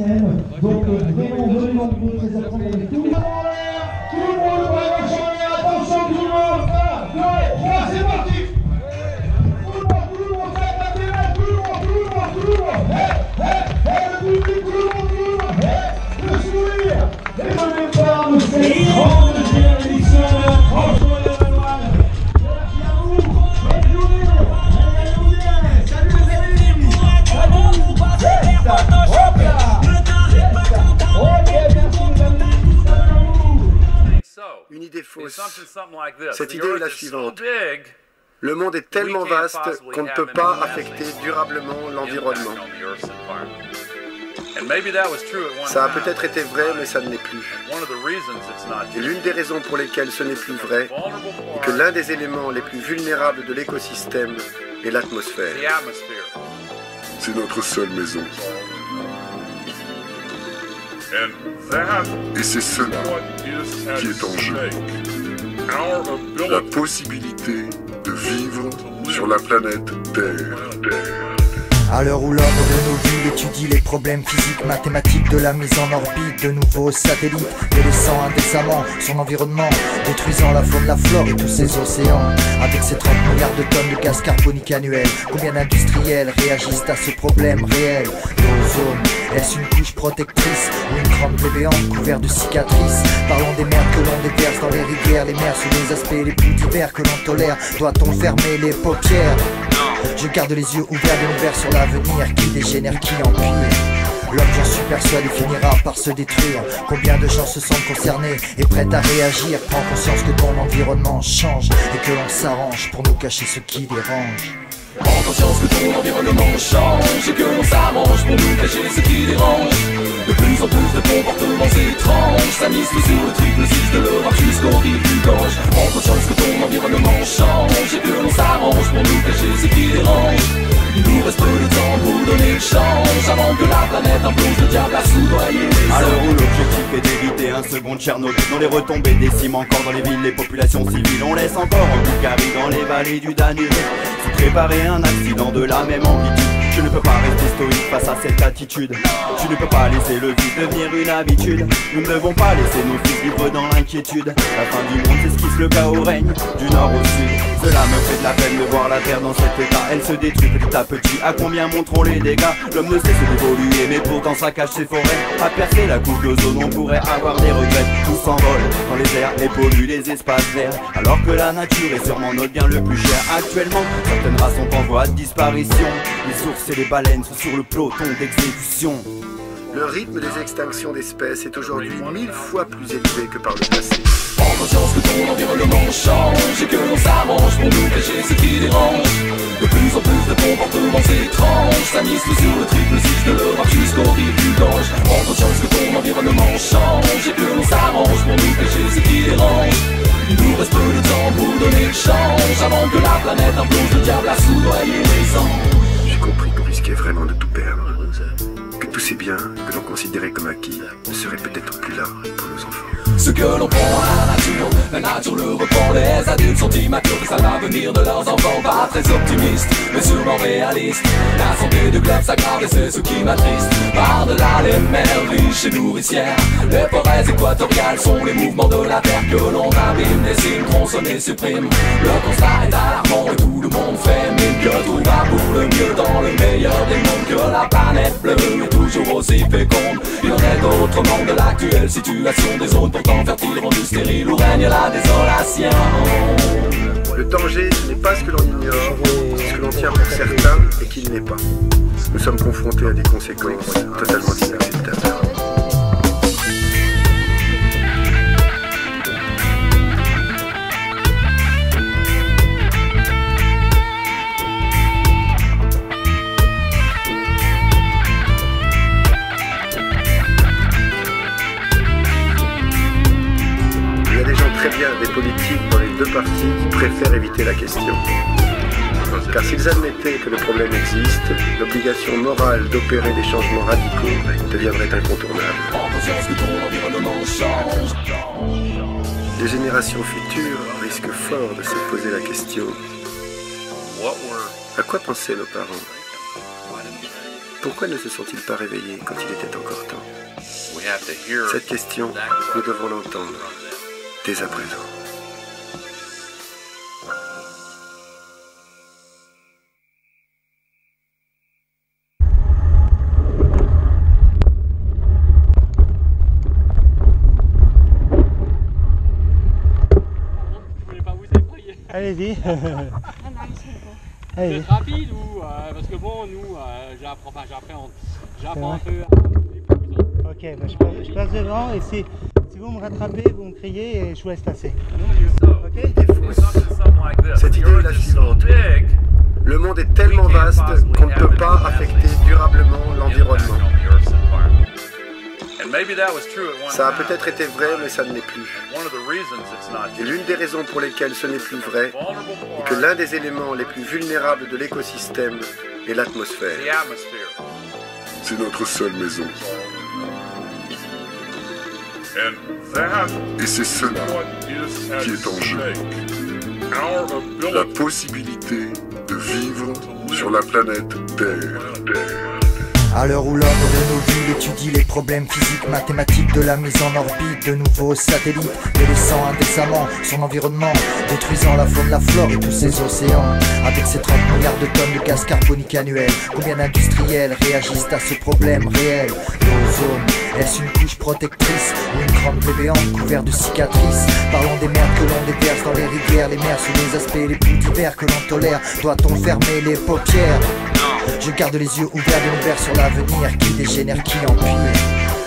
maximum. Donc vraiment, venez nombreux, très apprendre avec tout. Tout le monde va chanter, attention tout le monde. 1, 2, 3, c'est parti. Tout le monde, faites la télé, tout le monde. Le public, tout le monde. Le sourire. Et venez voir nous cette grande émission. Franchement, une idée fausse. Cette idée est la suivante. Le monde est tellement vaste qu'on ne peut pas affecter durablement l'environnement. Ça a peut-être été vrai, mais ça ne l'est plus. Et l'une des raisons pour lesquelles ce n'est plus vrai est que l'un des éléments les plus vulnérables de l'écosystème est l'atmosphère. C'est notre seule maison. Et c'est cela qui est en jeu. La possibilité de vivre sur la planète Terre. À l'heure où l'homme de nos villes étudie les problèmes physiques, mathématiques de la mise en orbite de nouveaux satellites, délaissant indécemment son environnement, détruisant la faune, la flore et tous ses océans. Avec ses 30 milliards de tonnes de gaz carbonique annuels, combien d'industriels réagissent à ce problème réel? L'ozone, est-ce une couche protectrice ou une grande plaie béante couverte de cicatrices? Parlons des mers que l'on déverse dans les rivières, les mers sous les aspects les plus divers que l'on tolère. Doit-on fermer les paupières? Je garde les yeux ouverts, bien ouverts sur l'avenir. Qui dégénère, qui empire? L'homme, j'en suis persuadé, finira par se détruire. Combien de gens se sentent concernés et prêts à réagir? Prends conscience que ton environnement change et que l'on s'arrange pour nous cacher ce qui dérange. Prends conscience que ton environnement change et que l'on s'arrange pour nous cacher ce qui dérange. De plus en plus de comportements étranges s'amisent sur le triple 6 de l'Europe jusqu'au rive du Gange. Prends conscience que ton environnement change et que l'on s'arrange pour nous cacher ce qui dérange. Il nous reste peu de temps pour donner le change avant que la planète implose, le diable a soudoyé les à l'heure où l'objectif est d'éviter un second Tchernobyl, dans les retombées déciment encore dans les villes, les populations civiles. On laisse encore en Bulgarie dans les vallées du Danube se préparer un accident de la même amplitude. Je ne peux pas rester stoïque face à cette attitude. Je ne peux pas laisser le vide devenir une habitude. Nous ne devons pas laisser nos fils vivre dans l'inquiétude. La fin du monde s'esquisse, le chaos règne du nord au sud. Cela me fait de la peine de voir la terre dans cet état. Elle se détruit petit à petit, à combien monteront les dégâts? L'homme ne cesse d'évoluer mais pourtant ça cache ses forêts. À percer la couche d'ozone, on pourrait avoir des regrets. Tout s'envole dans les airs et pollue les espaces verts, alors que la nature est sûrement notre bien le plus cher. Actuellement, certaines races sont en voie de disparition. Les sources et les baleines sont sur le peloton d'exécution. Le rythme des extinctions d'espèces est aujourd'hui 1000 fois plus élevé que par le passé. Prends conscience que ton environnement change et que l'on s'arrange pour nous cacher ce qui dérange. De plus en plus de comportements étranges s'amisent sur le triple 6 de l'Europe jusqu'au rive du Gange. Prends conscience que ton environnement change et que l'on s'arrange pour nous cacher ce qui dérange. Il nous reste peu de temps pour donner le change avant que la planète implose, le diable a soudoyé les anges. J'ai compris qu'on risquait vraiment de tout perdre. Que tous ces biens que l'on considérait comme acquis ne seraient peut-être plus là pour nos enfants. Ce que l'on prend à la nature le reprend. Les adultes sont immatures face à l'avenir de leurs enfants. Pas très optimistes, mais sûrement réalistes. La santé du globe s'aggrave et c'est ce qui m'attriste. Par-delà les mers riches et nourricières, les forêts équatoriales sont les mouvements de la terre que l'on abîme. Des signes tronçonnés suppriment. Le constat est alarmant et tout le monde fait mine que tout va pour le mieux dans le meilleur des mondes. Que la planète bleue est toujours aussi féconde. Il y aurait d'autres mondes de l'actuelle situation des zones pourtant fertiles rendues stériles où règne la désolation. Le danger, ce n'est pas ce que l'on ignore, c'est ce que l'on tient pour certain et qu'il n'est pas. Nous sommes confrontés à des conséquences totalement inacceptables. Très bien des politiques dans les deux partis qui préfèrent éviter la question. Car s'ils admettaient que le problème existe, l'obligation morale d'opérer des changements radicaux deviendrait incontournable. Les générations futures risquent fort de se poser la question: à quoi pensaient nos parents? Pourquoi ne se sont-ils pas réveillés quand il était encore temps? Cette question, nous devons l'entendre dès à présent. Allez-y. Vous êtes rapide ou parce que bon, nous, j'apprends un peu. Ok, bah je passe devant et si vous me rattrapez, vous me criez et je vous laisse passer. Ok. Cette idée est la suivante. Le monde est tellement vaste qu'on ne peut pas affecter durablement l'environnement. Ça a peut-être été vrai, mais ça ne l'est plus. Et l'une des raisons pour lesquelles ce n'est plus vrai est que l'un des éléments les plus vulnérables de l'écosystème est l'atmosphère. C'est notre seule maison. Et c'est cela qui est en jeu. La possibilité de vivre sur la planète Terre. À l'heure où l'homme de nos villes étudie les problèmes physiques, mathématiques de la mise en orbite de nouveaux satellites, délaissant indécemment son environnement, détruisant la faune, la flore et tous ses océans. Avec ses 30 milliards de tonnes de gaz carbonique annuel, combien d'industriels réagissent à ce problème réel? L'ozone, est-ce une couche protectrice ou une grande plaie béante couverte de cicatrices? Parlons des merdes que l'on déverse dans les rivières, les mers sous les aspects les plus divers que l'on tolère. Doit-on fermer les paupières? Je garde les yeux ouverts bien ouverts sur l'avenir. Qui dégénère, qui empire?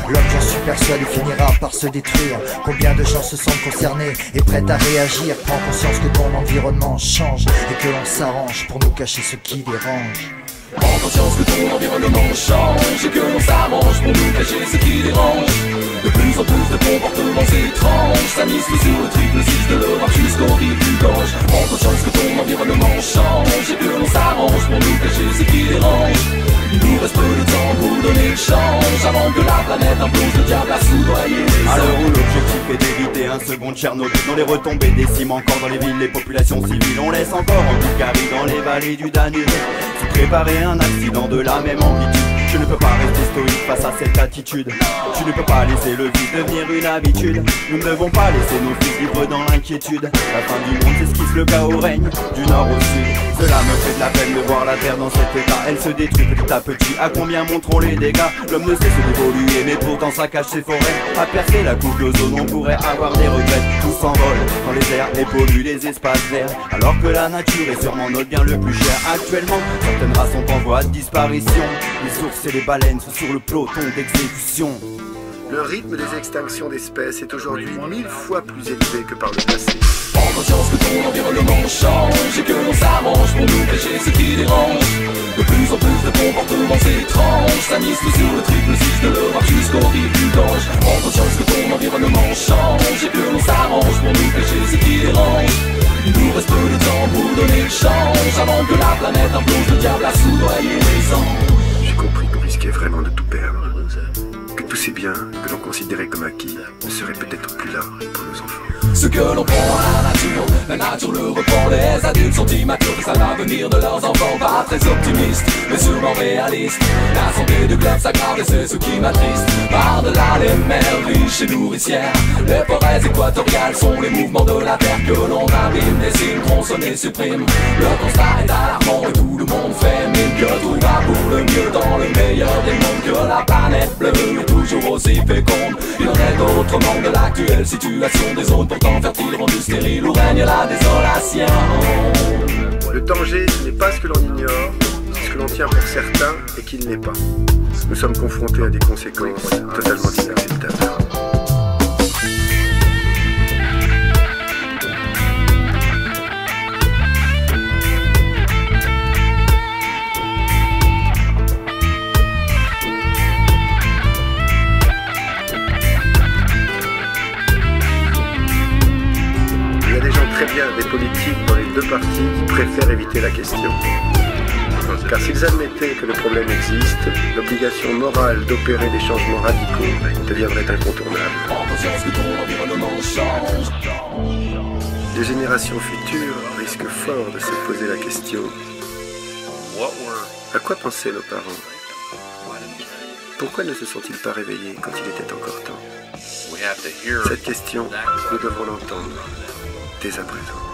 L'homme, j'en suis persuadé, finira par se détruire. Combien de gens se sentent concernés et prêts à réagir? Prends conscience que ton environnement change et que l'on s'arrange pour nous cacher ce qui dérange. Prends conscience que ton environnement change et que l'on s'arrange pour nous cacher ce qui dérange. De plus en plus de comportements étranges s'amisent sur le triple 6 de l'Europe jusqu'au rive du Gange. Prends conscience que ton environnement change et que l'on s'arrange pour nous cacher ce qui dérange. Il nous reste peu de temps pour donner le change avant que la planète implose, le diable a soudoyé les à l'heure où l'objectif est d'éviter un second Tchernobyl, dans les retombées déciment encore dans les villes, les populations civiles. On laisse encore en Bulgarie, dans les vallées du Danube, se préparer un accident de la même amplitude. Je ne peux pas rester stoïque face à cette attitude. Tu ne peux pas laisser le vide devenir une habitude. Nous ne devons pas laisser nos fils libres dans l'inquiétude. La fin du monde s'esquisse, le chaos règne du nord au sud. Cela me fait de la peine de voir la terre dans cet état. Elle se détruit petit à petit, à combien monteront les dégâts? L'homme ne cesse d'évoluer mais pourtant ça cache ses forêts. À percer la couche d'ozone, on pourrait avoir des regrets. Tout s'envole dans les airs et pollue les espaces verts, alors que la nature est sûrement notre bien le plus cher. Actuellement, certaines races sont en voie de disparition. Les sources et les baleines sont sur le peloton d'exécution. Le rythme des extinctions d'espèces est aujourd'hui 1000 fois plus élevé que par le passé. Prends conscience que ton environnement change et que l'on s'arrange pour nous cacher ce qui dérange. De plus en plus de comportements étranges s'amisent sur le triple 6 de l'Europe jusqu'au rive du Gange. Prends conscience que ton environnement change et que l'on s'arrange pour nous cacher ce qui dérange. Il nous reste peu de temps pour donner le change avant que la planète implose, le diable a soudoyé les anges. J'ai compris qu'on risquait vraiment de tout perdre. Que tous ces biens que l'on considérait comme acquis ne seraient peut-être plus là pour nos enfants. Ce que l'on prend à la nature le reprend. Les adultes sont immatures face à l'avenir de leurs enfants. Pas très optimistes, mais sûrement réalistes. La santé du globe s'aggrave et c'est ce qui m'attriste. Par-delà les mers riches et nourricières, les forêts équatoriales sont les mouvements de la terre que l'on abîme. Des signes tronçonnés suppriment. Le constat est alarmant et tout le monde fait mine que tout va pour le mieux dans le meilleur des mondes. Que la planète bleue est toujours aussi féconde. Il en est autrement de l'actuelle situation des zones pourtant fertiles rendues stériles où règne la désolation. Le danger, ce n'est pas ce que l'on ignore, c'est ce que l'on tient pour certain et qui ne l'est pas. Nous sommes confrontés à des conséquences totalement inacceptables. Des politiques dans les deux partis qui préfèrent éviter la question. Car s'ils admettaient que le problème existe, l'obligation morale d'opérer des changements radicaux deviendrait incontournable. Les générations futures risquent fort de se poser la question: à quoi pensaient nos parents? Pourquoi ne se sont-ils pas réveillés quand il était encore temps? Cette question, nous devrons l'entendre dès à présent.